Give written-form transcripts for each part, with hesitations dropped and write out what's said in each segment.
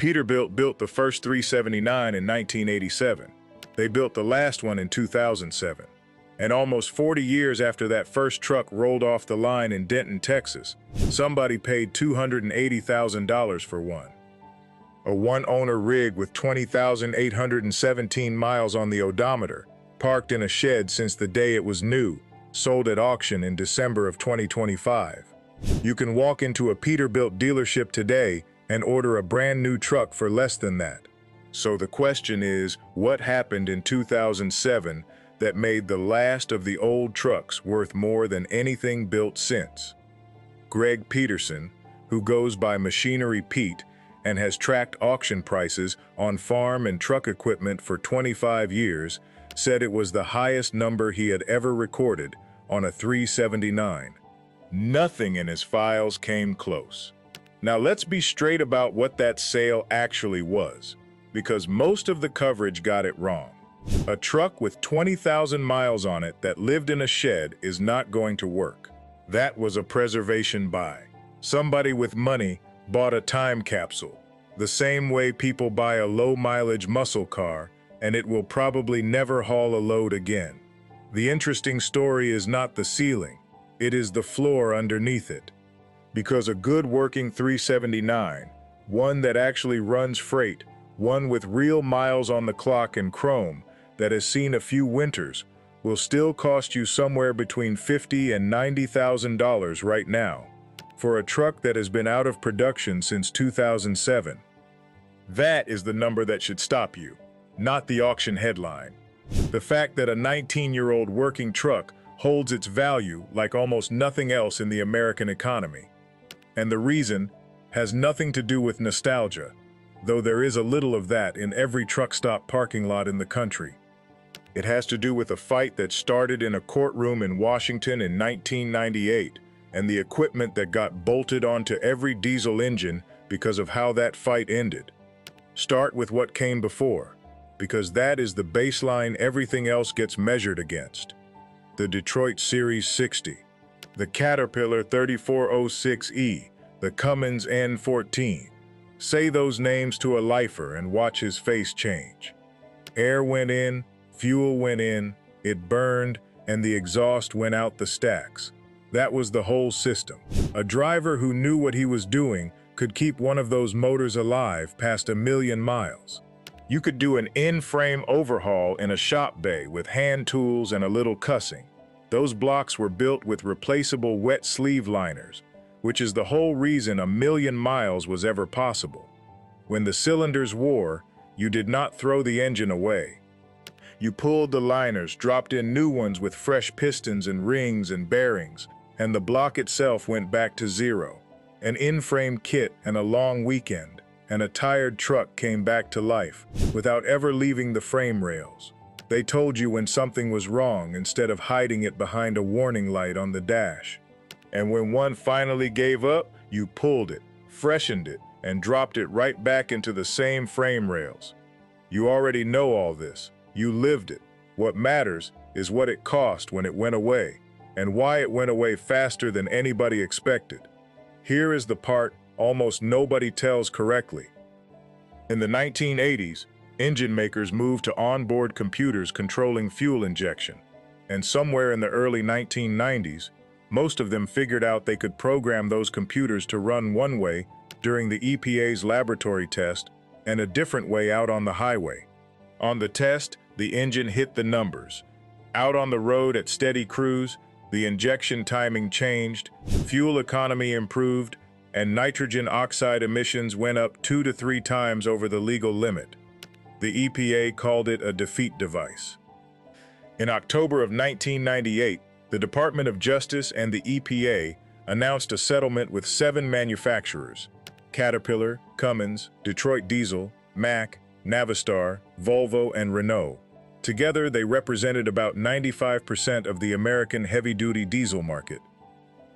Peterbilt built the first 379 in 1987. They built the last one in 2007. And almost 40 years after that first truck rolled off the line in Denton, Texas, somebody paid $280,000 for one. A one-owner rig with 20,817 miles on the odometer, parked in a shed since the day it was new, sold at auction in December of 2025. You can walk into a Peterbilt dealership today and order a brand new truck for less than that. So the question is, what happened in 2007 that made the last of the old trucks worth more than anything built since? Greg Peterson, who goes by Machinery Pete and has tracked auction prices on farm and truck equipment for 25 years, said it was the highest number he had ever recorded on a 379. Nothing in his files came close. Now let's be straight about what that sale actually was, because most of the coverage got it wrong. A truck with 20,000 miles on it that lived in a shed is not going to work. That was a preservation buy. Somebody with money bought a time capsule, the same way people buy a low-mileage muscle car, and it will probably never haul a load again. The interesting story is not the ceiling, it is the floor underneath it. Because a good working 379, one that actually runs freight, one with real miles on the clock and chrome that has seen a few winters, will still cost you somewhere between $50,000 and $90,000 right now, for a truck that has been out of production since 2007. That is the number that should stop you, not the auction headline. The fact that a 19-year-old working truck holds its value like almost nothing else in the American economy. And the reason has nothing to do with nostalgia, though there is a little of that in every truck stop parking lot in the country. It has to do with a fight that started in a courtroom in Washington in 1998 and the equipment that got bolted onto every diesel engine because of how that fight ended. Start with what came before, because that is the baseline everything else gets measured against. The Detroit Series 60, the Caterpillar 3406E, the Cummins N14. Say those names to a lifer and watch his face change. Air went in, fuel went in, it burned, and the exhaust went out the stacks. That was the whole system. A driver who knew what he was doing could keep one of those motors alive past 1,000,000 miles. You could do an in-frame overhaul in a shop bay with hand tools and a little cussing. Those blocks were built with replaceable wet sleeve liners, which is the whole reason 1,000,000 miles was ever possible. When the cylinders wore, you did not throw the engine away. You pulled the liners, dropped in new ones with fresh pistons and rings and bearings, and the block itself went back to zero. An in-frame kit and a long weekend, and a tired truck came back to life without ever leaving the frame rails. They told you when something was wrong instead of hiding it behind a warning light on the dash. And when one finally gave up, you pulled it, freshened it, and dropped it right back into the same frame rails. You already know all this. You lived it. What matters is what it cost when it went away, and why it went away faster than anybody expected. Here is the part almost nobody tells correctly. In the 1980s, engine makers moved to onboard computers controlling fuel injection, and somewhere in the early 1990s, most of them figured out they could program those computers to run one way during the EPA's laboratory test and a different way out on the highway. On the test, the engine hit the numbers. Out on the road at steady cruise, the injection timing changed, fuel economy improved, and nitrogen oxide emissions went up 2 to 3 times over the legal limit. The EPA called it a defeat device. In October of 1998, the Department of Justice and the EPA announced a settlement with 7 manufacturers: Caterpillar, Cummins, Detroit Diesel, Mack, Navistar, Volvo, and Renault. Together, they represented about 95% of the American heavy-duty diesel market.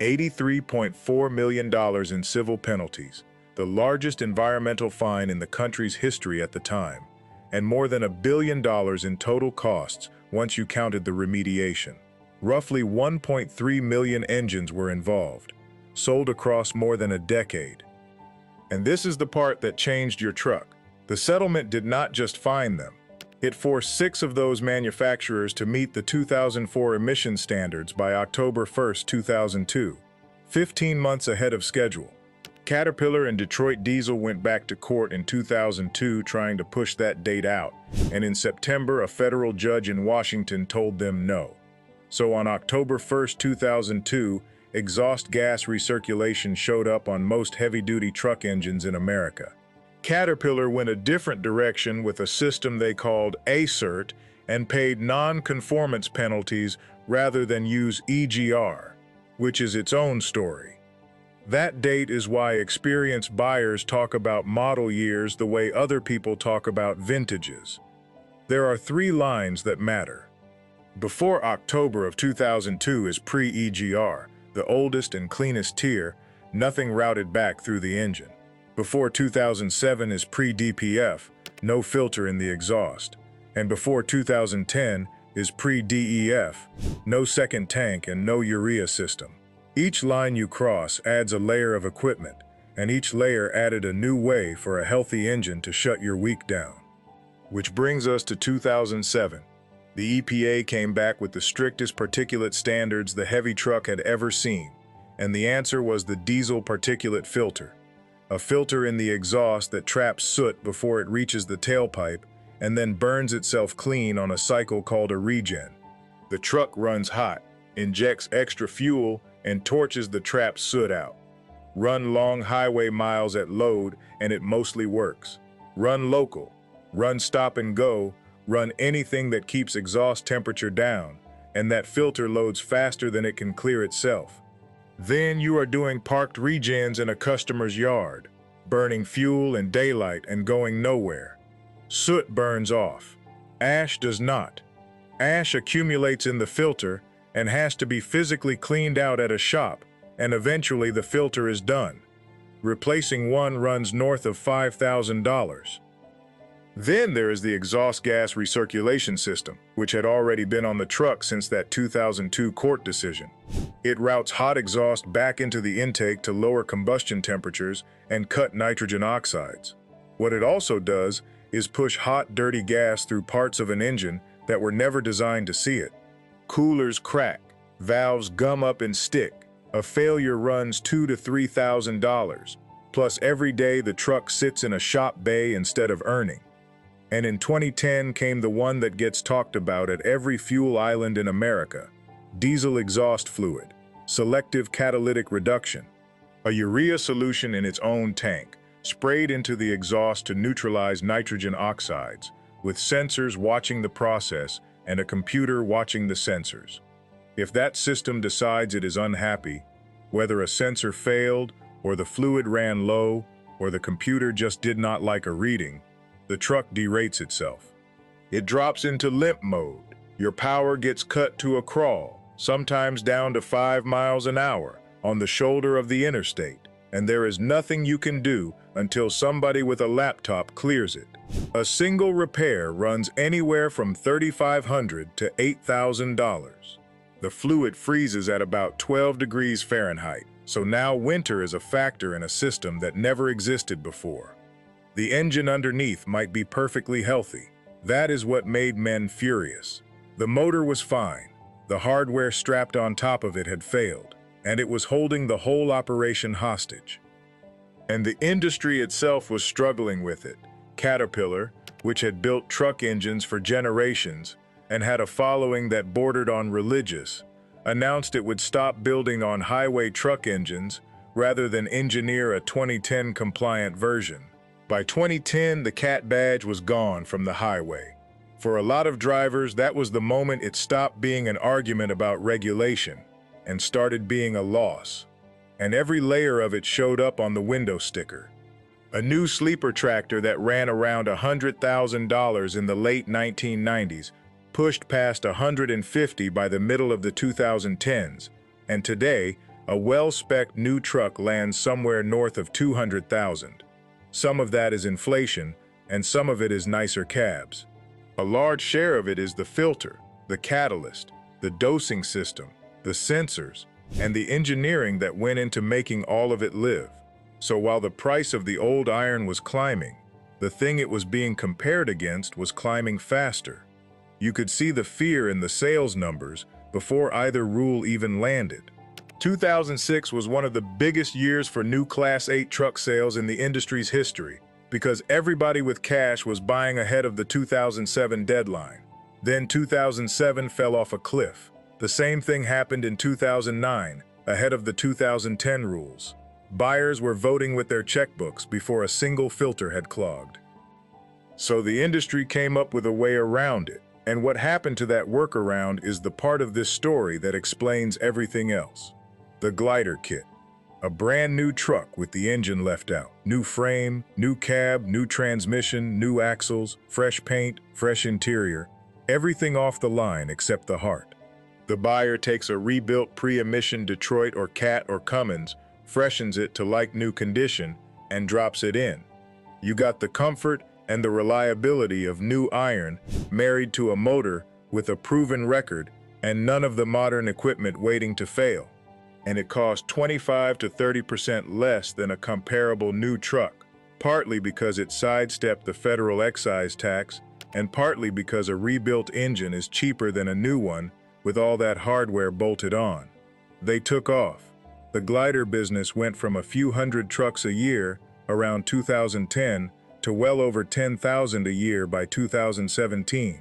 $83.4 million in civil penalties, the largest environmental fine in the country's history at the time, and more than $1 billion in total costs once you counted the remediation. Roughly 1.3 million engines were involved, sold across more than a decade. And this is the part that changed your truck. The settlement did not just fine them. It forced 6 of those manufacturers to meet the 2004 emission standards by October 1, 2002, 15 months ahead of schedule. Caterpillar and Detroit Diesel went back to court in 2002 trying to push that date out, and in September a federal judge in Washington told them no. So on October 1, 2002, exhaust gas recirculation showed up on most heavy-duty truck engines in America. Caterpillar went a different direction with a system they called ACERT and paid non-conformance penalties rather than use EGR, which is its own story. That date is why experienced buyers talk about model years the way other people talk about vintages. There are 3 lines that matter. Before October of 2002 is pre-EGR, the oldest and cleanest tier, nothing routed back through the engine. Before 2007 is pre-DPF, no filter in the exhaust. And before 2010 is pre-DEF, no second tank and no urea system. Each line you cross adds a layer of equipment, and each layer added a new way for a healthy engine to shut your week down. Which brings us to 2007. The EPA came back with the strictest particulate standards the heavy truck had ever seen, and the answer was the diesel particulate filter. A filter in the exhaust that traps soot before it reaches the tailpipe and then burns itself clean on a cycle called a regen. The truck runs hot, injects extra fuel, and torches the trapped soot out. Run long highway miles at load and it mostly works. Run local, run stop and go, run anything that keeps exhaust temperature down, and that filter loads faster than it can clear itself. Then you are doing parked regens in a customer's yard, burning fuel in daylight and going nowhere. Soot burns off. Ash does not. Ash accumulates in the filter and has to be physically cleaned out at a shop, and eventually the filter is done. Replacing one runs north of $5,000. Then there is the exhaust gas recirculation system, which had already been on the truck since that 2002 court decision. It routes hot exhaust back into the intake to lower combustion temperatures and cut nitrogen oxides. What it also does is push hot, dirty gas through parts of an engine that were never designed to see it. Coolers crack, valves gum up and stick. A failure runs $2,000 to $3,000. Plus every day the truck sits in a shop bay instead of earning. And in 2010 came the one that gets talked about at every fuel island in America: diesel exhaust fluid, selective catalytic reduction. A urea solution in its own tank, sprayed into the exhaust to neutralize nitrogen oxides, with sensors watching the process and a computer watching the sensors. If that system decides it is unhappy, whether a sensor failed, or the fluid ran low, or the computer just did not like a reading, the truck derates itself. It drops into limp mode. Your power gets cut to a crawl, sometimes down to 5 miles an hour, on the shoulder of the interstate, and there is nothing you can do until somebody with a laptop clears it. A single repair runs anywhere from $3,500 to $8,000. The fluid freezes at about 12 degrees Fahrenheit, so now winter is a factor in a system that never existed before. The engine underneath might be perfectly healthy. That is what made men furious. The motor was fine. The hardware strapped on top of it had failed, and it was holding the whole operation hostage. And the industry itself was struggling with it. Caterpillar, which had built truck engines for generations and had a following that bordered on religious, announced it would stop building on highway truck engines rather than engineer a 2010 compliant version. By 2010, the CAT badge was gone from the highway. For a lot of drivers, that was the moment it stopped being an argument about regulation and started being a loss. And every layer of it showed up on the window sticker. A new sleeper tractor that ran around $100,000 in the late 1990s pushed past $150,000 by the middle of the 2010s, and today, a well-spec'd new truck lands somewhere north of $200,000. Some of that is inflation, and some of it is nicer cabs. A large share of it is the filter, the catalyst, the dosing system, the sensors, and the engineering that went into making all of it live. So while the price of the old iron was climbing, the thing it was being compared against was climbing faster. You could see the fear in the sales numbers before either rule even landed. 2006 was one of the biggest years for new Class 8 truck sales in the industry's history because everybody with cash was buying ahead of the 2007 deadline. Then 2007 fell off a cliff. The same thing happened in 2009, ahead of the 2010 rules. Buyers were voting with their checkbooks before a single filter had clogged. So the industry came up with a way around it, and what happened to that workaround is the part of this story that explains everything else. The glider kit. A brand new truck with the engine left out. New frame, new cab, new transmission, new axles, fresh paint, fresh interior. Everything off the line except the heart. The buyer takes a rebuilt pre-emission Detroit or Cat or Cummins, freshens it to like new condition, and drops it in. You got the comfort and the reliability of new iron married to a motor with a proven record and none of the modern equipment waiting to fail. And it costs 25 to 30% less than a comparable new truck, partly because it sidestepped the federal excise tax and partly because a rebuilt engine is cheaper than a new one with all that hardware bolted on. They took off. The glider business went from a few hundred trucks a year around 2010 to well over 10,000 a year by 2017.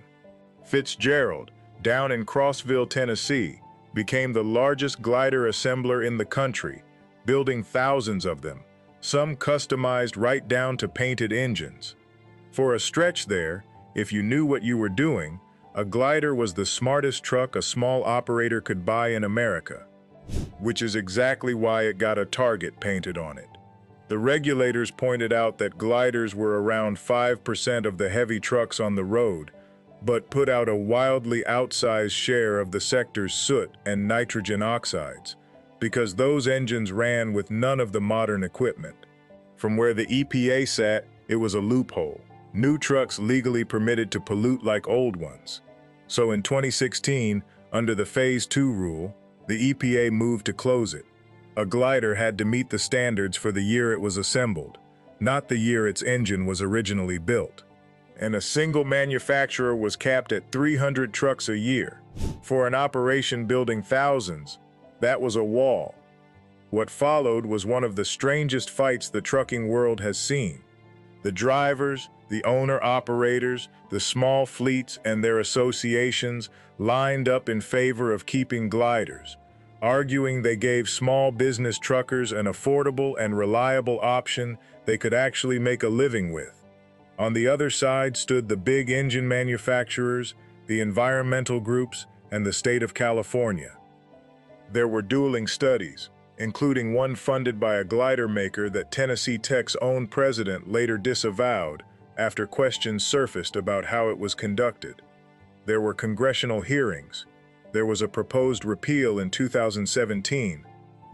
Fitzgerald, down in Crossville, Tennessee, became the largest glider assembler in the country, building thousands of them, some customized right down to painted engines. For a stretch there, if you knew what you were doing, a glider was the smartest truck a small operator could buy in America, which is exactly why it got a target painted on it. The regulators pointed out that gliders were around 5% of the heavy trucks on the road, but put out a wildly outsized share of the sector's soot and nitrogen oxides, because those engines ran with none of the modern equipment. From where the EPA sat, it was a loophole. New trucks legally permitted to pollute like old ones. So in 2016, under the Phase 2 rule, the EPA moved to close it. A glider had to meet the standards for the year it was assembled, not the year its engine was originally built. And a single manufacturer was capped at 300 trucks a year. For an operation building thousands, that was a wall. What followed was one of the strangest fights the trucking world has seen. The drivers, the owner-operators, the small fleets and their associations lined up in favor of keeping gliders, arguing they gave small business truckers an affordable and reliable option they could actually make a living with. On the other side stood the big engine manufacturers, the environmental groups, and the state of California. There were dueling studies, including one funded by a glider maker that Tennessee Tech's own president later disavowed after questions surfaced about how it was conducted. There were congressional hearings. There was a proposed repeal in 2017,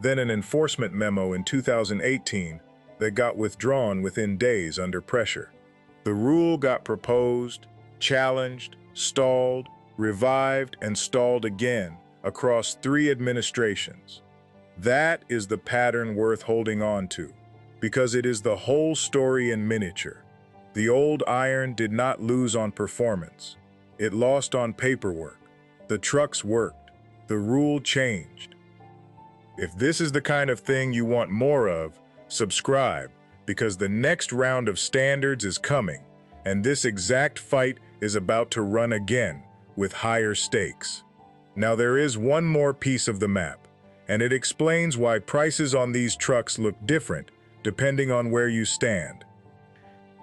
then an enforcement memo in 2018 that got withdrawn within days under pressure. The rule got proposed, challenged, stalled, revived, and stalled again across 3 administrations. That is the pattern worth holding on to, because it is the whole story in miniature. The old iron did not lose on performance. It lost on paperwork. The trucks worked. The rule changed. If this is the kind of thing you want more of, subscribe, because the next round of standards is coming, and this exact fight is about to run again with higher stakes. Now there is one more piece of the map, and it explains why prices on these trucks look different depending on where you stand.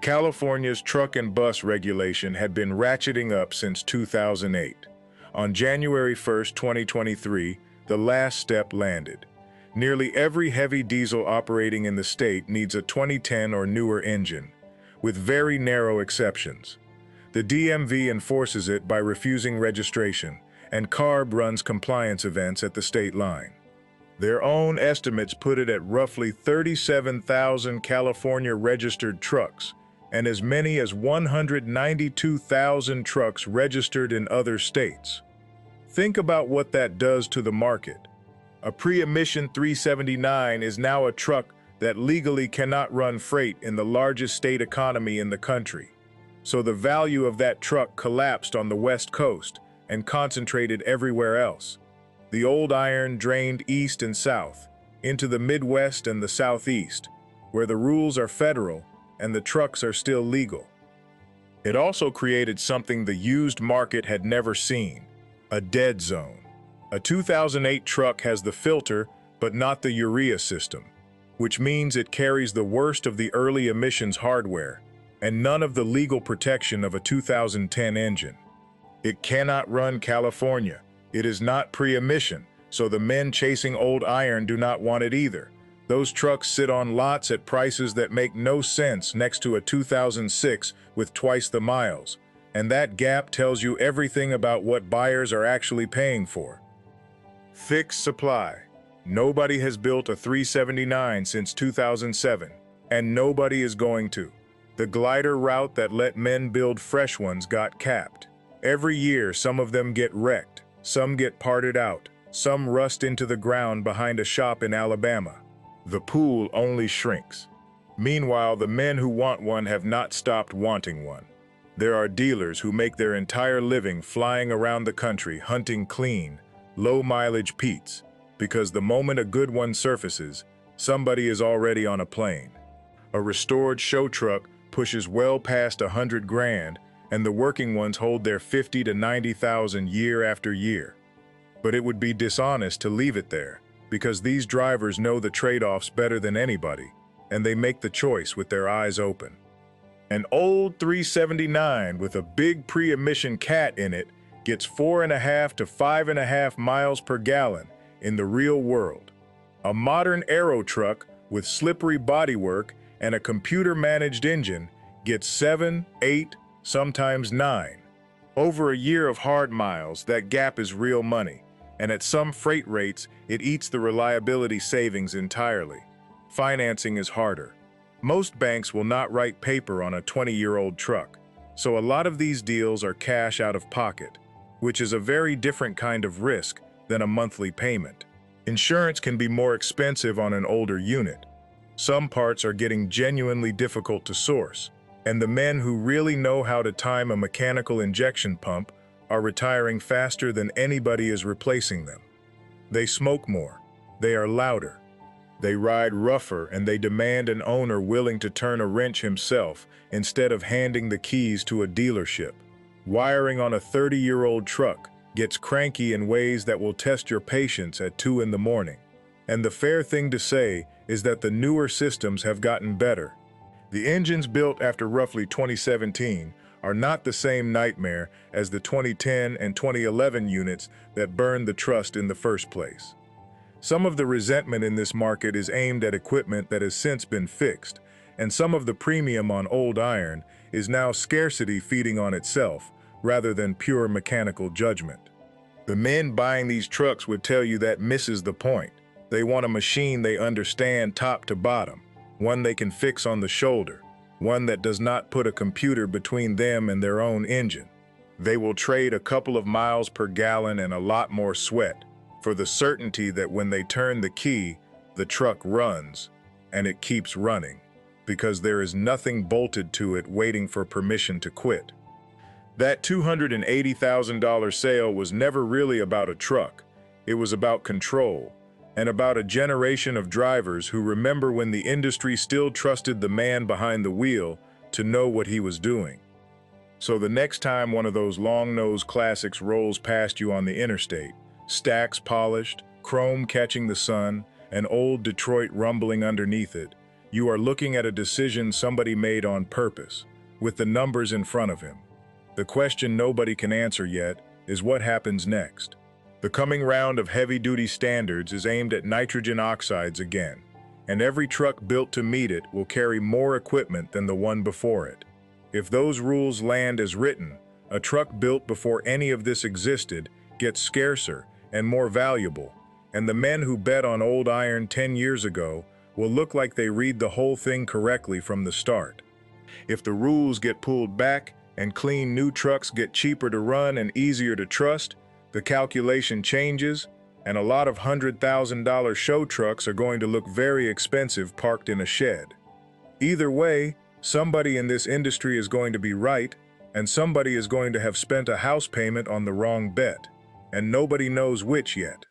California's truck and bus regulation had been ratcheting up since 2008. On January 1, 2023, the last step landed. Nearly every heavy diesel operating in the state needs a 2010 or newer engine, with very narrow exceptions. The DMV enforces it by refusing registration, and CARB runs compliance events at the state line. Their own estimates put it at roughly 37,000 California-registered trucks, and as many as 192,000 trucks registered in other states. Think about what that does to the market. A pre-emission 379 is now a truck that legally cannot run freight in the largest state economy in the country. So the value of that truck collapsed on the West Coast and concentrated everywhere else. The old iron drained east and south, into the Midwest and the Southeast, where the rules are federal and the trucks are still legal. It also created something the used market had never seen: a dead zone. A 2008 truck has the filter, but not the urea system, which means it carries the worst of the early emissions hardware and none of the legal protection of a 2010 engine. It cannot run California. It is not pre-emission, so the men chasing old iron do not want it either. Those trucks sit on lots at prices that make no sense next to a 2006 with twice the miles, and that gap tells you everything about what buyers are actually paying for. Fixed supply. Nobody has built a 379 since 2007, and nobody is going to. The glider route that let men build fresh ones got capped. Every year, some of them get wrecked, some get parted out, some rust into the ground behind a shop in Alabama. The pool only shrinks. Meanwhile, the men who want one have not stopped wanting one. There are dealers who make their entire living flying around the country hunting clean, low-mileage Petes, because the moment a good one surfaces, somebody is already on a plane. A restored show truck pushes well past 100 grand, and the working ones hold their 50 to 90,000 year after year. But it would be dishonest to leave it there, because these drivers know the trade-offs better than anybody, and they make the choice with their eyes open. An old 379 with a big pre-emission cat in it gets 4.5 to 5.5 miles per gallon in the real world. A modern aero truck with slippery bodywork and a computer-managed engine gets 7, 8, sometimes 9. Over a year of hard miles, that gap is real money, and at some freight rates, it eats the reliability savings entirely. Financing is harder. Most banks will not write paper on a 20-year-old truck, so a lot of these deals are cash out of pocket, which is a very different kind of risk than a monthly payment. Insurance can be more expensive on an older unit. Some parts are getting genuinely difficult to source, and the men who really know how to time a mechanical injection pump are retiring faster than anybody is replacing them. They smoke more, they are louder, they ride rougher, and they demand an owner willing to turn a wrench himself instead of handing the keys to a dealership. Wiring on a 30-year-old truck gets cranky in ways that will test your patience at 2 in the morning. And the fair thing to say is that the newer systems have gotten better. The engines built after roughly 2017 are not the same nightmare as the 2010 and 2011 units that burned the trust in the first place. Some of the resentment in this market is aimed at equipment that has since been fixed, and some of the premium on old iron is now scarcity feeding on itself, rather than pure mechanical judgment. The men buying these trucks would tell you that misses the point. They want a machine they understand top to bottom, one they can fix on the shoulder, one that does not put a computer between them and their own engine. They will trade a couple of miles per gallon and a lot more sweat for the certainty that when they turn the key, the truck runs, and it keeps running, because there is nothing bolted to it waiting for permission to quit. That $280,000 sale was never really about a truck. It was about control, and about a generation of drivers who remember when the industry still trusted the man behind the wheel to know what he was doing. So the next time one of those long-nosed classics rolls past you on the interstate, stacks polished, chrome catching the sun, and old Detroit rumbling underneath it, you are looking at a decision somebody made on purpose, with the numbers in front of him. The question nobody can answer yet is what happens next. The coming round of heavy-duty standards is aimed at nitrogen oxides again, and every truck built to meet it will carry more equipment than the one before it. If those rules land as written, a truck built before any of this existed gets scarcer and more valuable, and the men who bet on old iron 10 years ago will look like they read the whole thing correctly from the start. If the rules get pulled back and clean new trucks get cheaper to run and easier to trust, the calculation changes, and a lot of $100,000 show trucks are going to look very expensive parked in a shed. Either way, somebody in this industry is going to be right, and somebody is going to have spent a house payment on the wrong bet, and nobody knows which yet.